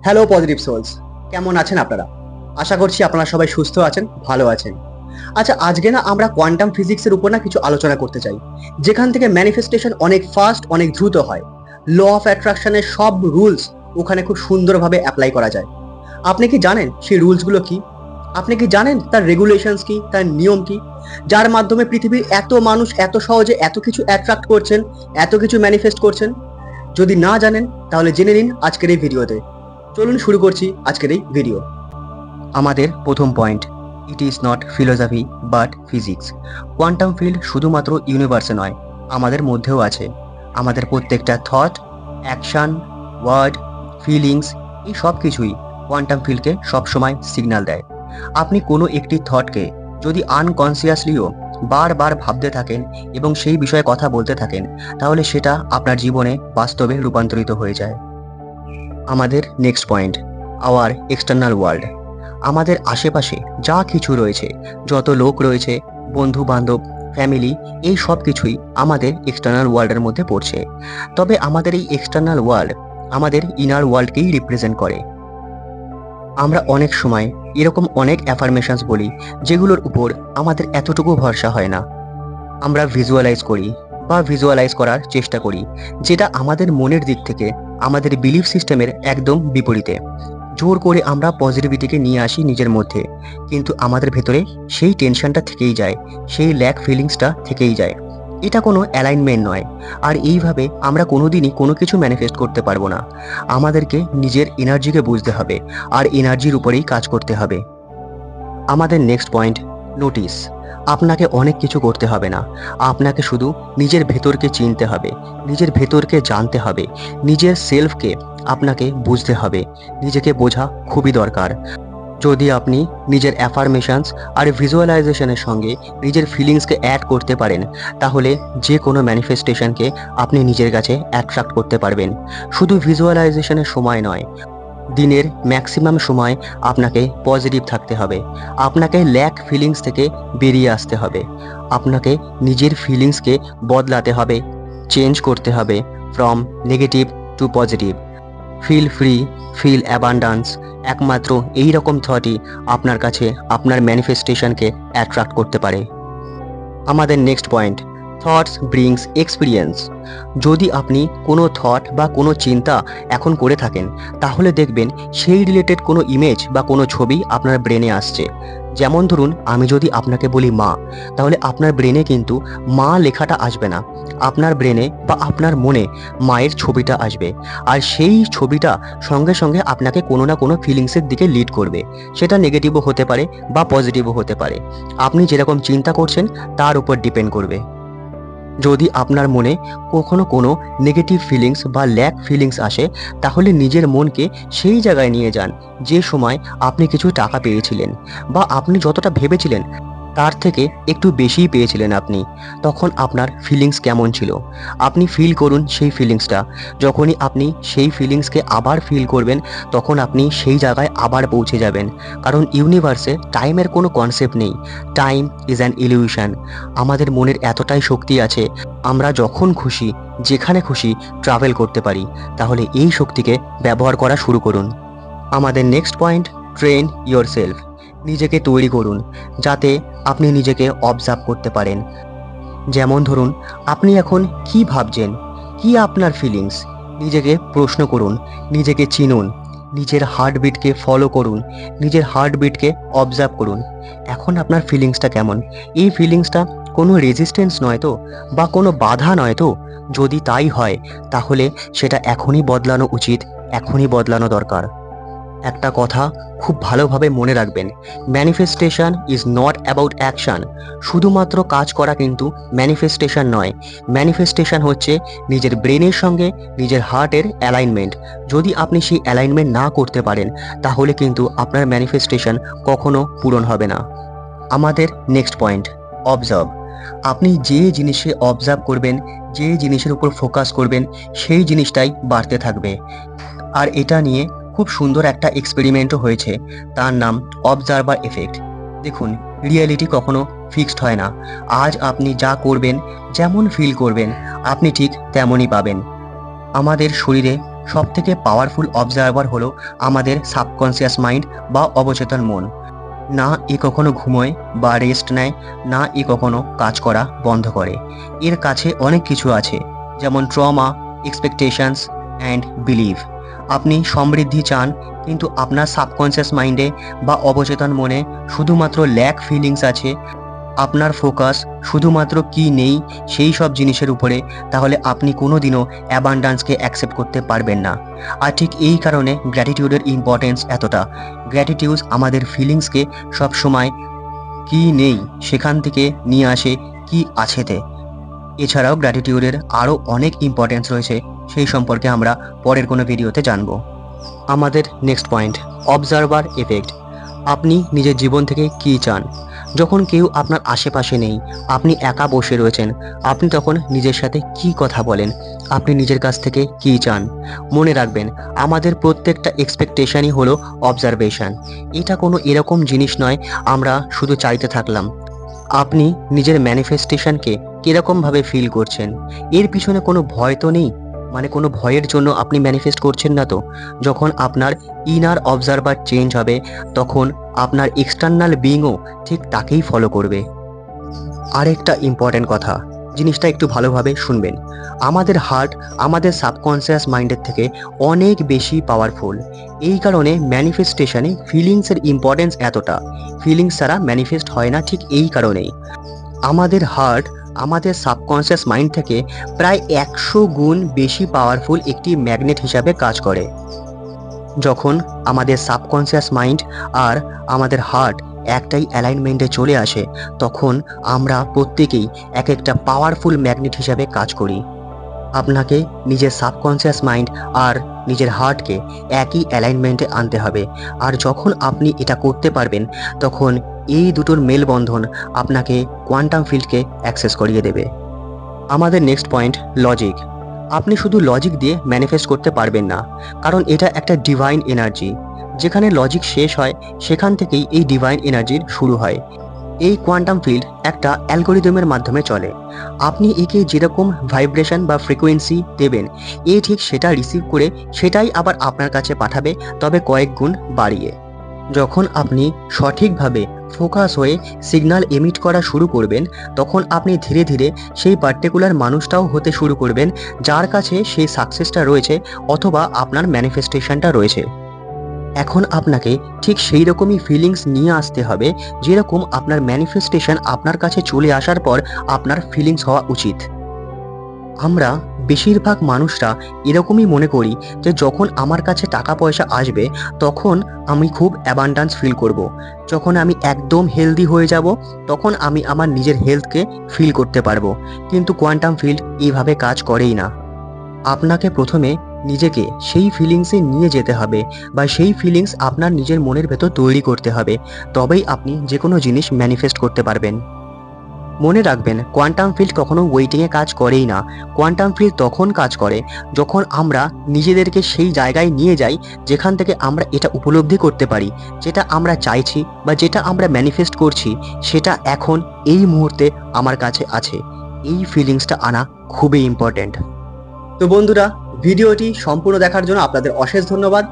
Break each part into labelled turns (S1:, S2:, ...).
S1: Hello positive sols, কেমন আছেন আপনারা? আশা করছি আপনারা সবাই সুস্থ আছেন, ভালো আছেন। আচ্ছা, আজকে না আমরা কোয়ান্টাম ফিজিক্সের উপর না কিছু আলোচনা করতে চাই, যেখান থেকে ম্যানিফেস্টেশন অনেক ফাস্ট, অনেক দ্রুত হয়। ল অফ অ্যাট্রাকশনের সব রুলস ওখানে খুব সুন্দরভাবে অ্যাপ্লাই করা যায়। আপনি কি জানেন সেই রুলসগুলো কি? আপনি কি জানেন তার রেগুলেশনস কি, তার নিয়ম কি, যার মাধ্যমে পৃথিবীর এত মানুষ এত সহজে এত কিছু অ্যাট্রাক্ট করছেন, এত কিছু ম্যানিফেস্ট করছেন? যদি না জানেন তাহলে জেনে নিন আজকের এই ভিডিওতে। চলুন শুরু করছি আজকের এই ভিডিও। আমাদের প্রথম point, it is not philosophy but physics. Quantum field শুধুমাত্র ইউনিভার্সে নয়, আমাদের মধ্যেও আছে। আমাদের প্রত্যেকটা থট, অ্যাকশন, ওয়ার্ড, ফিলিংস, এই সব কিছুই কোয়ান্টাম ফিল্ডকে সবসময় সিগন্যাল দেয়। আপনি কোনো একটি থটকে যদি আনকনসিয়াসলিও বারবার ভাবতে থাকেন এবং সেই বিষয়ে কথা বলতে থাকেন, তাহলে সেটা আপনার জীবনে বাস্তবে রূপান্তরিত হয়ে যায়। আমাদের next point, our external world. আমাদের আশেপাশে যা কিছু রয়েছে, যত লোক রয়েছে, বন্ধু বান্ধব, ফ্যামিলি, এই সব কিছুই আমাদের এক্সটার্নাল ওয়ার্ল্ডের মধ্যে পড়ছে। তবে আমাদের এই এক্সটার্নাল ওয়ার্ল্ড আমাদের ইনার ওয়ার্ল্ডকেই রিপ্রেজেন্ট করে। আমরা অনেক সময় এরকম অনেক অ্যাফার্মেশনস বলি যেগুলোর উপর আমাদের এতটুকু ভরসা হয় না। আমরা ভিজুয়ালাইজ করি বা ভিজুয়ালাইজ করার চেষ্টা করি, যেটা আমাদের মনের দিক থেকে আমাদের বিলিফ সিস্টেমের একদম বিপরীতে। জোর করে আমরা পজিটিভিটিকে নিয়ে আসি নিজের মধ্যে, কিন্তু আমাদের ভেতরে সেই টেনশনটা থেকেই যায়, সেই ল্যাক ফিলিংসটা থেকেই যায়। এটা কোনো অ্যালাইনমেন্ট নয়। আর এইভাবে আমরা কোনোদিনই কোনো কিছু ম্যানিফেস্ট করতে পারবো না। আমাদেরকে নিজের এনার্জিকে বুঝতে হবে আর এনার্জির উপরেই কাজ করতে হবে। আমাদের নেক্সট পয়েন্ট, নোটিস। আপনাকে অনেক কিছু করতে হবে না, আপনাকে শুধু নিজের ভেতরকে চিনতে হবে, নিজের ভেতরকে জানতে হবে, নিজের সেলফকে আপনাকে বুঝতে হবে। নিজেকে বোঝা খুবই দরকার। যদি আপনি নিজের অ্যাফার্মেশনস আর ভিজুয়ালাইজেশনের সঙ্গে নিজের ফিলিংসকে অ্যাড করতে পারেন, তাহলে যে কোনো ম্যানিফেস্টেশনকে আপনি নিজের কাছে অ্যাট্রাক্ট করতে পারবেন। শুধু ভিজুয়ালাইজেশনের সময় নয়, দিনের ম্যাক্সিমাম সময় আপনাকে পজিটিভ থাকতে হবে। আপনাকে ল্যাক ফিলিংস থেকে বেরিয়ে আসতে হবে। আপনাকে নিজের ফিলিংসকে বদলাতে হবে, চেঞ্জ করতে হবে from negative to positive. Feel free, feel abundance, একমাত্র এই রকম থটই আপনার কাছে আপনার ম্যানিফেস্টেশনকে অ্যাট্রাক্ট করতে পারে। আমাদের next point, thoughts brings experience. যদি আপনি কোনো থট বা কোনো চিন্তা এখন করে থাকেন, তাহলে দেখবেন সেই রিলেটেড কোনো ইমেজ বা কোনো ছবি আপনার ব্রেনে আসছে। যেমন ধরুন, আমি যদি আপনাকে বলি মা, তাহলে আপনার ব্রেনে কিন্তু মা লেখাটা আসবে না, আপনার ব্রেনে বা আপনার মনে মায়ের ছবিটা আসবে। আর সেই ছবিটা সঙ্গে সঙ্গে আপনাকে কোনো না কোনো ফিলিংসের দিকে লিড করবে। সেটা নেগেটিভও হতে পারে বা পজিটিভও হতে পারে। আপনি যেরকম চিন্তা করছেন তার উপর ডিপেন্ড করবে। যদি আপনার মনে কখনো কোনো নেগেটিভ ফিলিংস বা ল্যাক ফিলিংস আসে, তাহলে নিজের মনকে সেই জায়গায় নিয়ে যান যে সময় আপনি কিছু টাকা পেয়েছিলেন বা আপনি যতটা ভেবেছিলেন তার থেকে একটু বেশিই পেয়েছিলেন আপনি। তখন আপনার ফিলিংস কেমন ছিল আপনি ফিল করুন সেই ফিলিংসটা। যখনই আপনি সেই ফিলিংসকে আবার ফিল করবেন, তখন আপনি সেই জায়গায় আবার পৌঁছে যাবেন। কারণ ইউনিভার্সে টাইমের কোনো কনসেপ্ট নেই। Time is an illusion. আমাদের মনের এতটাই শক্তি আছে, আমরা যখন খুশি যেখানে খুশি ট্রাভেল করতে পারি। তাহলে এই শক্তিকে ব্যবহার করা শুরু করুন। আমাদের নেক্সট পয়েন্ট, ট্রেন ইয়োরসেলফ। নিজেকে তৈরি করুন যাতে আপনি নিজেকে অবজার্ভ করতে পারেন। যেমন ধরুন, আপনি এখন কি ভাবছেন, কি আপনার ফিলিংস, নিজেকে প্রশ্ন করুন, নিজেকে চিনুন, নিজের হার্টবিটকে ফলো করুন, নিজের হার্টবিটকে অবজার্ভ করুন। এখন আপনার ফিলিংসটা কেমন? এই ফিলিংসটা কোনো রেজিস্ট্যান্স নয় তো, বা কোনো বাধা নয় তো? যদি তাই হয়, তাহলে সেটা এখনই বদলানো উচিত, এখনই বদলানো দরকার। একটা কথা খুব ভালোভাবে মনে রাখবেন, manifestation is not about action. শুধুমাত্র কাজ করা কিন্তু ম্যানিফেস্টেশন নয়। ম্যানিফেস্টেশন হচ্ছে নিজের ব্রেনের সঙ্গে নিজের হার্টের অ্যালাইনমেন্ট। যদি আপনি সেই অ্যালাইনমেন্ট না করতে পারেন, তাহলে কিন্তু আপনার ম্যানিফেস্টেশন কখনো পূরণ হবে না। আমাদের নেক্সট পয়েন্ট, অবজার্ভ। আপনি যে জিনিসে অবজার্ভ করবেন, যে জিনিসের উপর ফোকাস করবেন, সেই জিনিসটাই বাড়তে থাকবে। আর এটা নিয়ে খুব সুন্দর একটা এক্সপেরিমেন্টও হয়েছে, তার নাম অবজারভার এফেক্ট। দেখুন, রিয়েলিটি কখনো ফিক্সড হয় না। আজ আপনি যা করবেন, যেমন ফিল করবেন, আপনি ঠিক তেমনই পাবেন। আমাদের শরীরে সবথেকে পাওয়ারফুল অবজারভার হলো আমাদের সাবকনসিয়াস মাইন্ড বা অবচেতন মন। না এ কখনো ঘুমোয় বা রেস্ট নেয়, না এ কখনো কাজ করা বন্ধ করে। এর কাছে অনেক কিছু আছে, যেমন ট্রমা, এক্সপেকটেশনস অ্যান্ড বিলিভ। আপনি সমৃদ্ধি চান, কিন্তু আপনার সাবকনসিয়াস মাইন্ডে বা অবচেতন মনে শুধুমাত্র ল্যাক ফিলিংস আছে। আপনার ফোকাস শুধুমাত্র কি নেই সেই সব জিনিসের উপরে, তাহলে আপনি কোনোদিনও অ্যাবান্ডান্সকে অ্যাকসেপ্ট করতে পারবেন না। আর ঠিক এই কারণে গ্র্যাটিটিউডের ইম্পর্টেন্স এতটা। গ্র্যাটিটিউড আমাদের ফিলিংসকে সবসময় কি নেই সেখান থেকে নিয়ে আসে কি আছেতে। এছাড়াও গ্র্যাটিটিউডের আরও অনেক ইম্পর্টেন্স রয়েছে, সেই সম্পর্কে আমরা পরের কোনো ভিডিওতে জানব। আমাদের নেক্সট পয়েন্ট, অবজারভার এফেক্ট। আপনি নিজের জীবন থেকে কী চান? যখন কেউ আপনার আশেপাশে নেই, আপনি একা বসে রয়েছেন, আপনি তখন নিজের সাথে কি কথা বলেন? আপনি নিজের কাছ থেকে কী চান? মনে রাখবেন, আমাদের প্রত্যেকটা এক্সপেকটেশনই হলো অবজারভেশন। এটা কোনো এরকম জিনিস নয় আমরা শুধু চাইতে থাকলাম। আপনি নিজের ম্যানিফেস্টেশনকে কীরকমভাবে ফিল করছেন? এর পিছনে কোনো ভয় তো নেই, মানে কোনো ভয়ের জন্য আপনি ম্যানিফেস্ট করছেন না তো? যখন আপনার ইনার অবজারভার চেঞ্জ হবে, তখন আপনার এক্সটার্নাল বিইংও ঠিক তাকেই ফলো করবে। আরেকটা ইম্পর্ট্যান্ট কথা, জিনিসটা একটু ভালোভাবে শুনবেন। আমাদের হার্ট আমাদের সাবকনসিয়াস মাইন্ডের থেকে অনেক বেশি পাওয়ারফুল। এই কারণে ম্যানিফেস্টেশনে ফিলিংসের ইম্পর্টেন্স এতটা। ফিলিংস ছাড়া ম্যানিফেস্ট হয় না, ঠিক এই কারণেই। আমাদের হার্ট আমাদের সাবকনসিয়াস মাইন্ড থেকে প্রায় 100 গুণ বেশি পাওয়ারফুল একটি ম্যাগনেট হিসাবে কাজ করে। যখন আমাদের সাবকনসিয়াস মাইন্ড আর আমাদের হার্ট একটাই অ্যালাইনমেন্টে চলে আসে, তখন আমরা প্রত্যেকেই এক একটা পাওয়ারফুল ম্যাগনেট হিসাবে কাজ করি। আপনাকে নিজের সাবকনসিয়াস মাইন্ড আর নিজের হার্টকে একই অ্যালাইনমেন্টে আনতে হবে। আর যখন আপনি এটা করতে পারবেন, তখন এই দুটোর মেলবন্ধন আপনাকে কোয়ান্টাম ফিল্ডকে অ্যাক্সেস করিয়ে দেবে। আমাদের নেক্সট পয়েন্ট, লজিক। আপনি শুধু লজিক দিয়ে ম্যানিফেস্ট করতে পারবেন না, কারণ এটা একটা ডিভাইন এনার্জি। যেখানে লজিক শেষ হয়, সেখান থেকেই এই ডিভাইন এনার্জির শুরু হয়। এই কোয়ান্টাম ফিল্ড একটা অ্যালগোরিদমের মাধ্যমে চলে। আপনি একে যেরকম ভাইব্রেশন বা ফ্রিকোয়েন্সি দেবেন, এ ঠিক সেটা রিসিভ করে সেটাই আবার আপনার কাছে পাঠাবে, তবে কয়েক গুণ বাড়িয়ে। যখন আপনি সঠিকভাবে ফোকাস হয়ে সিগন্যাল এমিট করা শুরু করবেন, তখন আপনি ধীরে ধীরে সেই পার্টিকুলার মানুষটাও হতে শুরু করবেন যার কাছে সেই সাকসেসটা রয়েছে অথবা আপনার ম্যানিফেস্টেশনটা রয়েছে। এখন আপনাকে ঠিক সেই রকমই ফিলিংস নিয়ে আসতে হবে, যেরকম আপনার ম্যানিফেস্টেশন আপনার কাছে চলে আসার পর আপনার ফিলিংস হওয়া উচিত। আমরা বেশিরভাগ মানুষরা এরকমই মনে করি যে যখন আমার কাছে টাকা পয়সা আসবে, তখন আমি খুব অ্যাবান্ডান্স ফিল করব। যখন আমি একদম হেলদি হয়ে যাব, তখন আমি আমার নিজের হেলথকে ফিল করতে পারবো। কিন্তু কোয়ান্টাম ফিল্ড এইভাবে কাজ করেই না। আপনাকে প্রথমে নিজেকে সেই ফিলিংসে নিয়ে যেতে হবে, বা সেই ফিলিংস আপনার নিজের মনের ভেতর তৈরি করতে হবে, তবেই আপনি যে কোনো জিনিস ম্যানিফেস্ট করতে পারবেন। মনে রাখবেন, কোয়ান্টাম ফিল্ড কখনো ওয়েটিংয়ে কাজ করেই না। কোয়ান্টাম ফিল্ড তখন কাজ করে যখন আমরা নিজেদেরকে সেই জায়গায় নিয়ে যাই যেখান থেকে আমরা এটা উপলব্ধি করতে পারি, যেটা আমরা চাইছি বা যেটা আমরা ম্যানিফেস্ট করছি, সেটা এখন এই মুহূর্তে আমার কাছে আছে। এই ফিলিংসটা আনা খুবই ইম্পর্ট্যান্ট। তো বন্ধুরা, ভিডিওটি সম্পূর্ণ দেখার জন্য আপনাদের অশেষ ধন্যবাদ।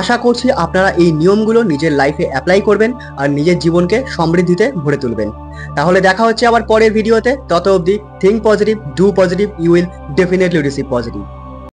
S1: আশা করছি আপনারা এই নিয়মগুলো নিজের লাইফে অ্যাপ্লাই করবেন আর নিজের জীবনকে সমৃদ্ধিতে ভরে তুলবেন। তাহলে দেখা হচ্ছে আবার পরের ভিডিওতে। তত অবধি, think positive, do positive, you will definitely receive positive.